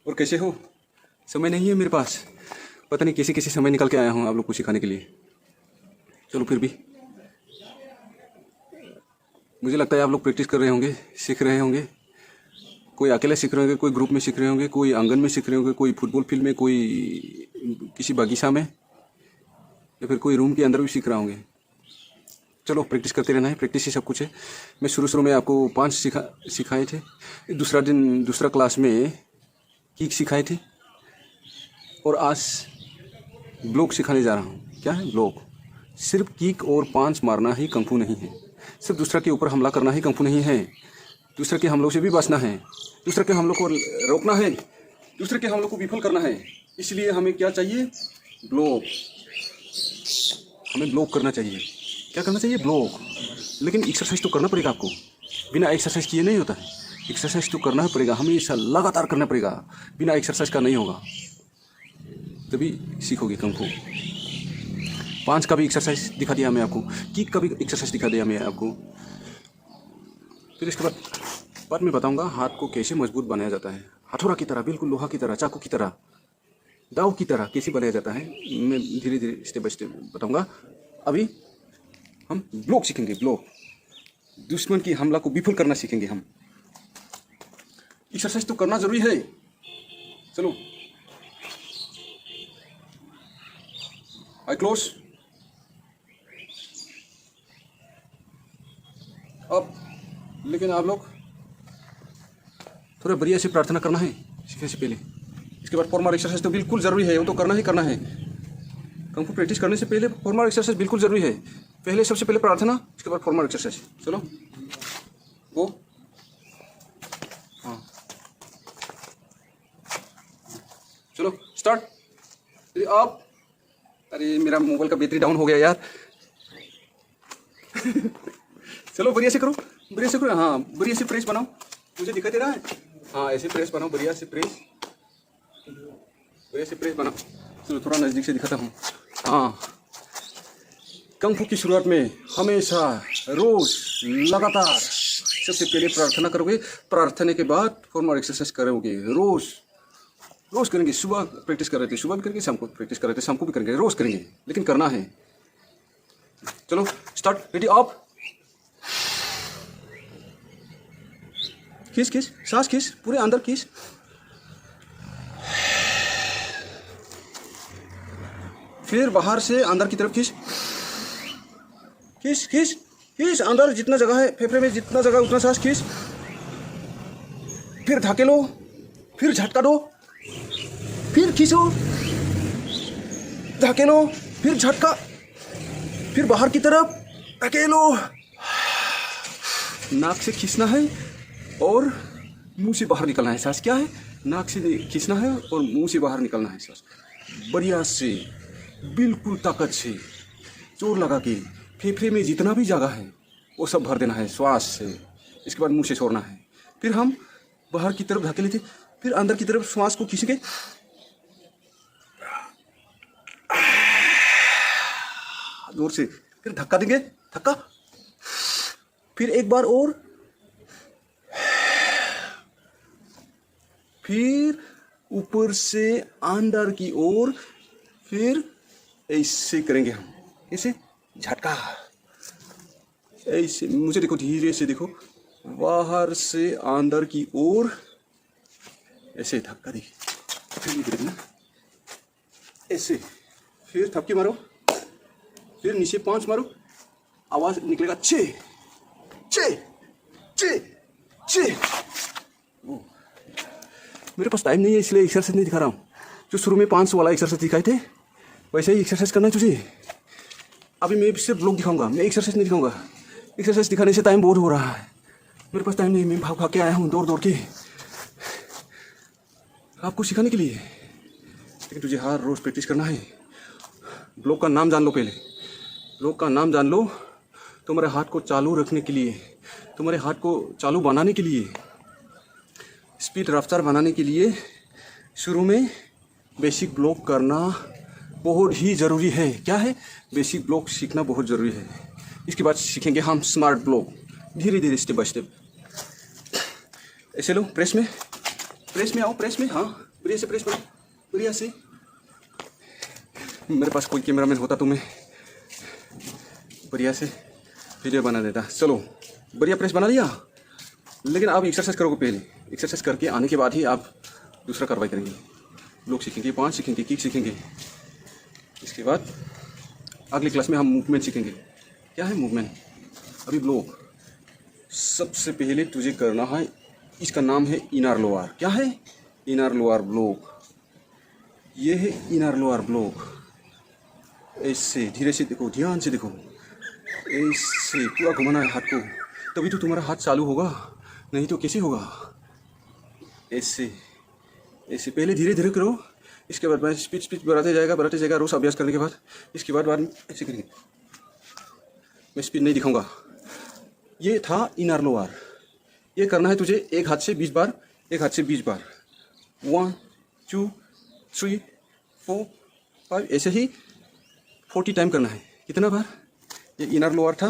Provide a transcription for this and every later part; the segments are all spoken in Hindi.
और कैसे हो? समय नहीं है मेरे पास, पता नहीं कैसे कैसे समय निकल के आया हूँ आप लोग को सिखाने के लिए। चलो फिर भी मुझे लगता है आप लोग प्रैक्टिस कर रहे होंगे, सीख रहे होंगे। कोई अकेले सीख रहे होंगे, कोई ग्रुप में सीख रहे होंगे, कोई आंगन में सीख रहे होंगे, कोई फुटबॉल फील्ड में, कोई किसी बगीचा में, या फिर कोई रूम के अंदर भी सीख रहे होंगे। चलो प्रैक्टिस करते रहना है, प्रैक्टिस ही सब कुछ है। मैं शुरू में आपको 5 सिखाए थे। दूसरा क्लास में किक सिखाए थे, और आज ब्लॉक सिखाने जा रहा हूँ। क्या है ब्लॉक? सिर्फ किक और पांच मारना ही कंफू नहीं है, सिर्फ दूसरा के ऊपर हमला करना ही कंफू नहीं है। दूसरे के हमलों से भी बचना है, दूसरे के हमलों को रोकना है, दूसरे के हमलों को विफल करना है। इसलिए हमें क्या चाहिए? ब्लॉक। हमें ब्लॉक करना चाहिए। क्या करना चाहिए? ब्लॉक। लेकिन एक्सरसाइज तो करना पड़ेगा आपको, बिना एक्सरसाइज किए नहीं होता है। एक्सरसाइज तो करना पड़ेगा, हमेशा लगातार करना पड़ेगा। बिना एक्सरसाइज का नहीं होगा, तभी सीखोगे कंफू। 5 का भी एक्सरसाइज दिखा दिया मैं आपको, किक का भी एक्सरसाइज दिखा दिया मैं आपको। फिर इसके बाद मैं बताऊंगा हाथ को कैसे मजबूत बनाया जाता है, हथौड़ा की तरह, बिल्कुल लोहा की तरह, चाकू की तरह, दाव की तरह कैसे बनाया जाता है। मैं धीरे धीरे स्टेप बाय स्टेप बताऊंगा। अभी हम ब्लॉक सीखेंगे। ब्लॉक, दुश्मन की हमला को विफल करना सीखेंगे हम। एक्सरसाइज तो करना जरूरी है। चलो आई क्लोज। अब लेकिन आप लोग थोड़ा बढ़िया से प्रार्थना करना है सीखने से पहले। इसके बाद फॉर्मल एक्सरसाइज तो बिल्कुल जरूरी है, वो तो करना ही करना है। कंफू प्रैक्टिस करने से पहले फॉर्मल एक्सरसाइज बिल्कुल जरूरी है। पहले सबसे पहले प्रार्थना, इसके बाद फॉर्मल एक्सरसाइज। चलो वो हाँ, चलो स्टार्ट। आप, अरे मेरा मोबाइल का बैटरी डाउन हो गया यार। चलो बढ़िया से करो, बढ़िया से करो। हाँ बढ़िया से प्रेस बनाओ, मुझे दिखाई दे रहा है। हाँ ऐसे प्रेस बनाओ, बढ़िया से प्रेस, बढ़िया से प्रेस बनाओ। चलो थोड़ा नज़दीक से दिखाता हूँ। हाँ, कंफू की शुरुआत में हमेशा रोज लगातार सबसे पहले प्रार्थना करोगे, प्रार्थना के बाद फॉर्मल एक्सरसाइज करोगे। रोज करेंगे। सुबह प्रैक्टिस कर रहे थे, सुबह भी करेंगे, शाम को प्रैक्टिस कर रहे थे, शाम को भी करेंगे, रोज करेंगे, लेकिन करना है। चलो स्टार्ट। Ready up. खींच खींच, सांस खींच, पूरे अंदर खींच। फिर बाहर से अंदर की तरफ खींच, खींच खींच खींच। अंदर जितना जगह है फेफड़े में, जितना जगह उतना सांस खींच। फिर धकेलो, फिर झटका दो, फिर खींचो, धकेलो, फिर झटका, फिर बाहर की तरफ धकेलो। नाक से खींचना है और मुंह से बाहर निकलना है सांस। क्या है? नाक से खींचना है और मुंह से बाहर निकलना है सांस। बढ़िया से, बिल्कुल ताकत से, जोर लगा के फेफड़े में जितना भी जगह है वो सब भर देना है श्वास से। इसके बाद मुंह से छोड़ना है। फिर हम बाहर की तरफ धकेले थे, फिर अंदर की तरफ श्वास को खींचेंगे, जोर से, फिर धक्का देंगे, धक्का, फिर एक बार और, फिर ऊपर से अंदर की ओर, फिर ऐसे करेंगे हम, ऐसे झटका, ऐसे। मुझे देखो, धीरे से देखो, बाहर से अंदर की ओर, ऐसे धक्का देखिए, फिर ये देखना ऐसे, फिर थपकी मारो, फिर नीचे 5 मारो, आवाज निकलेगा चे चे चे चे। मेरे पास टाइम नहीं है इसलिए एक्सरसाइज नहीं दिखा रहा हूँ। जो शुरू में 500 वाला एक्सरसाइज दिखाए थे वैसे ही एक्सरसाइज करना है तुझे। अभी मैं सिर्फ ब्लॉग दिखाऊंगा, मैं एक्सरसाइज नहीं दिखाऊंगा। एक्सरसाइज दिखाने से टाइम बहुत हो रहा है, मेरे पास टाइम नहीं। मैं भाग भाग के आया हूँ, दौड़ दौड़ के आपको सिखाने के लिए। लेकिन तुझे हर रोज प्रैक्टिस करना है। ब्लॉग का नाम जान लो पहले, ब्लॉग का नाम जान लो। तुम्हारे हाथ को चालू रखने के लिए, तुम्हारे हाथ को चालू बनाने के लिए, स्पीड रफ्तार बनाने के लिए शुरू में बेसिक ब्लॉक करना बहुत ही ज़रूरी है। क्या है? बेसिक ब्लॉक सीखना बहुत ज़रूरी है। इसके बाद सीखेंगे हम स्मार्ट ब्लॉक, धीरे धीरे, स्टेप बाय स्टेप। ऐसे लो, प्रेस में आओ, प्रेस में। हाँ बढ़िया से प्रेस करो, बढ़िया से। मेरे पास कोई कैमरामैन होता तो मैं बढ़िया से वीडियो बना देता। चलो बढ़िया प्रेस बना लिया, लेकिन आप एक्सरसाइज करोगे पहले। एक्सरसाइज करके आने के बाद ही आप दूसरा कार्रवाई करेंगे। लोग सीखेंगे, 5 सीखेंगे, किक सीखेंगे। इसके बाद अगली क्लास में हम मूवमेंट सीखेंगे। क्या है मूवमेंट? अभी ब्लॉक सबसे पहले तुझे करना है, इसका नाम है इनर लोअर। क्या है? Inner lower block. ये है इनर लोअर ब्लॉक। ऐसे धीरे से देखो, ध्यान से देखो, ऐसे पूरा घुमाना है हाथ को, तभी तो तुम्हारा हाथ चालू होगा, नहीं तो कैसे होगा? ऐसे ऐसे पहले धीरे धीरे करो, इसके बाद मैं स्पीड बढ़ाते जाएगा रोज अभ्यास करने के बाद। इसके बाद में ऐसे करेंगे। मैं स्पीड नहीं दिखाऊंगा। ये था इनर लोअर। ये करना है तुझे एक हाथ से 20 बार, एक हाथ से 20 बार। 1 2 3 4 5 ऐसे ही 40 टाइम करना है। कितना बार? ये इनर लोअर था।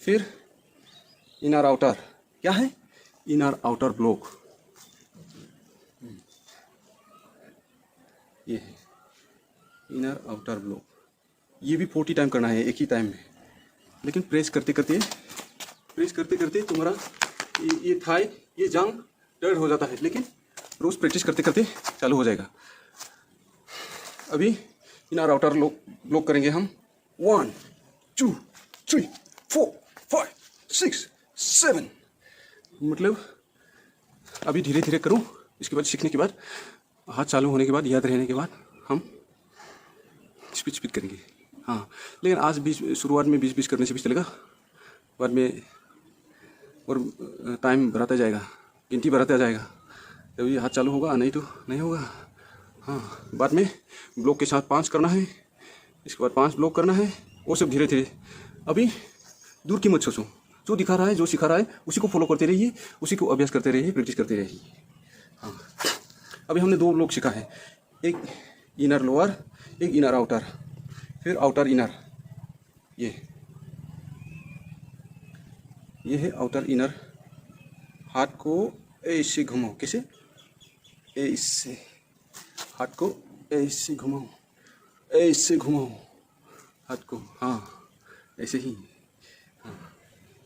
फिर इनर आउटर। क्या है? Inner outer block. ये है इनर आउटर ब्लॉक। ये भी 40 टाइम करना है एक ही टाइम में, लेकिन प्रेस करते करते तुम्हारा ये थाई, ये जांग दर्द हो जाता है, लेकिन रोज प्रैक्टिस करते करते चालू हो जाएगा। अभी इनर आउटर ब्लॉक करेंगे हम। 1 2 3 4 5 6 7। मतलब अभी धीरे धीरे करो। इसके बाद सीखने के बाद, हाथ चालू होने के बाद, याद रहने के बाद हम स्पीड करेंगे। हाँ, लेकिन आज शुरुआत में 20 करने से भी चलेगा। बाद में और टाइम बढ़ाता जाएगा, गिनती बढ़ाता जाएगा, तभी हाथ चालू होगा, नहीं तो नहीं होगा। हाँ, बाद में ब्लॉक के साथ 5 करना है। इसके बाद 5 ब्लॉक करना है, वो सब धीरे धीरे। अभी दूर की मत सोचो, जो दिखा रहा है, जो सिखा रहा है, उसी को फॉलो करते रहिए, उसी को अभ्यास करते रहिए, प्रैक्टिस करते रहिए। हाँ, अभी हमने 2 ब्लॉक सीखा है, एक इनर लोअर, एक इनर आउटर, फिर आउटर इनर। ये है आउटर इनर। हाथ को ऐसे घुमाओ। कैसे? ऐसे हाथ को ऐसे घुमाओ, ऐसे घुमाओ हाथ को। हाँ, ऐसे ही। हाँ,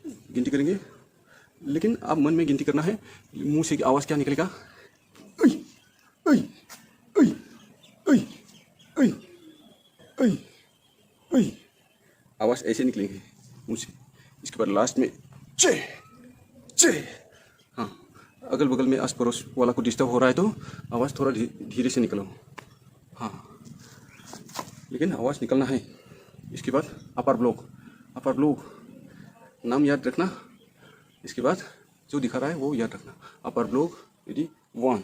गिनती करेंगे, लेकिन आप मन में गिनती करना है। मुंह से आवाज़ क्या निकलेगा? ऐ ऐ ऐ ऐ ऐ ऐ ऐ। आवाज़ ऐसे निकलेंगे मुंह से। इसके बाद लास्ट में चे चे। हाँ, अगल बगल में आस पड़ोस वाला को डिस्टर्ब हो रहा है तो आवाज़ थोड़ा धीरे से निकलो। हाँ, लेकिन आवाज़ निकलना है। इसके बाद अपर ब्लॉक नाम याद रखना। इसके बाद जो दिखा रहा है वो याद रखना। अपर ब्लॉक, रेडी, 1।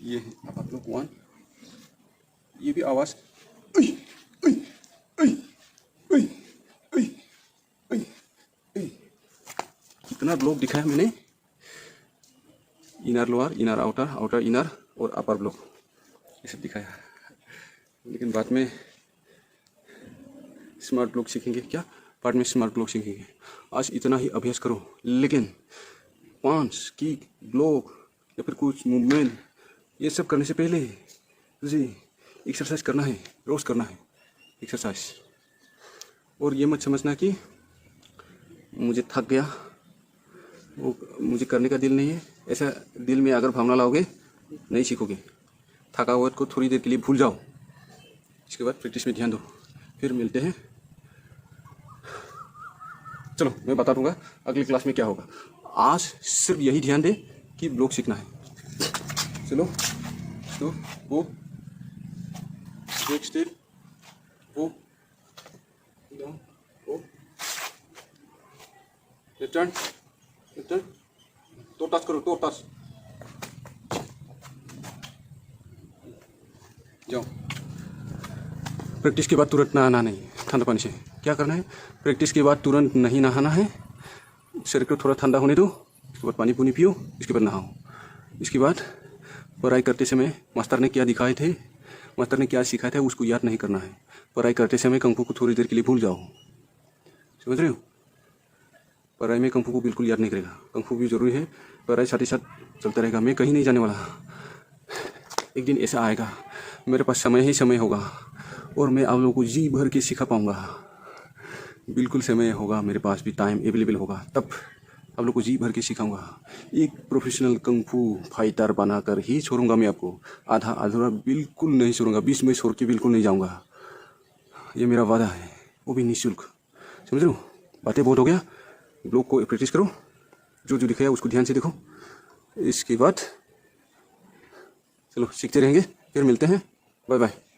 ये है अपर ब्लॉक 1। ये भी आवाज़ कितना ब्लॉक दिखाया मैंने? Inner lower, inner outer, outer inner और अपर ब्लॉक, ये सब दिखाया। लेकिन बाद में स्मार्ट ब्लॉक सीखेंगे। क्या? बाद में स्मार्ट ब्लॉक सीखेंगे। आज इतना ही अभ्यास करो, लेकिन 5 किक, ब्लॉक या फिर कुछ मूवमेंट, ये सब करने से पहले तुझे एक्सरसाइज करना है, रोज़ करना है एक्सरसाइज। और ये मत समझना कि मुझे थक गया, वो मुझे करने का दिल नहीं है। ऐसा दिल में अगर भावना लाओगे, नहीं सीखोगे। थकावट को थोड़ी देर के लिए भूल जाओ, इसके बाद प्रैक्टिस में ध्यान दो। फिर मिलते हैं। चलो, मैं बता दूंगा अगली क्लास में क्या होगा। आज सिर्फ यही ध्यान दे कि ब्लॉक सीखना है। चलो, तो वो एक स्टेप, वो डाउन, वो रिटर्न, तो टच करो, तो टच जाओ। प्रैक्टिस के बाद तुरंत नहाना नहीं, ठंडा पानी से। क्या करना है? प्रैक्टिस के बाद तुरंत नहीं नहाना है। शरीर को थोड़ा ठंडा होने दो, इसके बाद पानी पूनी पियो, इसके बाद नहाओ। इसके बाद पढ़ाई करते समय मास्टर ने क्या दिखाए थे, मास्टर ने क्या सिखाया था, उसको याद नहीं करना है। पढ़ाई करते समय कंकु को थोड़ी देर के लिए भूल जाओ। समझ रहे हो? पढ़ाई में कंफू को बिल्कुल याद नहीं करेगा। कंफू भी जरूरी है, पढ़ाई साथ ही साथ चलता रहेगा। मैं कहीं नहीं जाने वाला। एक दिन ऐसा आएगा मेरे पास समय ही समय होगा और मैं आप लोगों को जी भर के सिखा पाऊँगा। बिल्कुल समय होगा, मेरे पास भी टाइम अवेलेबल होगा, तब आप लोग को जी भर के सिखाऊंगा। एक प्रोफेशनल कंफू फाइटर बनाकर ही छोड़ूंगा मैं आपको। आधा अधूरा बिल्कुल नहीं छोड़ूंगा, बीच में छोड़ के बिल्कुल नहीं जाऊंगा। ये मेरा वादा है, वो भी निःशुल्क। समझ लो, बातें बहुत हो गया। ब्लॉग को प्रैक्टिस करो, जो जो दिखाया उसको ध्यान से देखो। इसके बाद चलो सीखते रहेंगे, फिर मिलते हैं। Bye bye.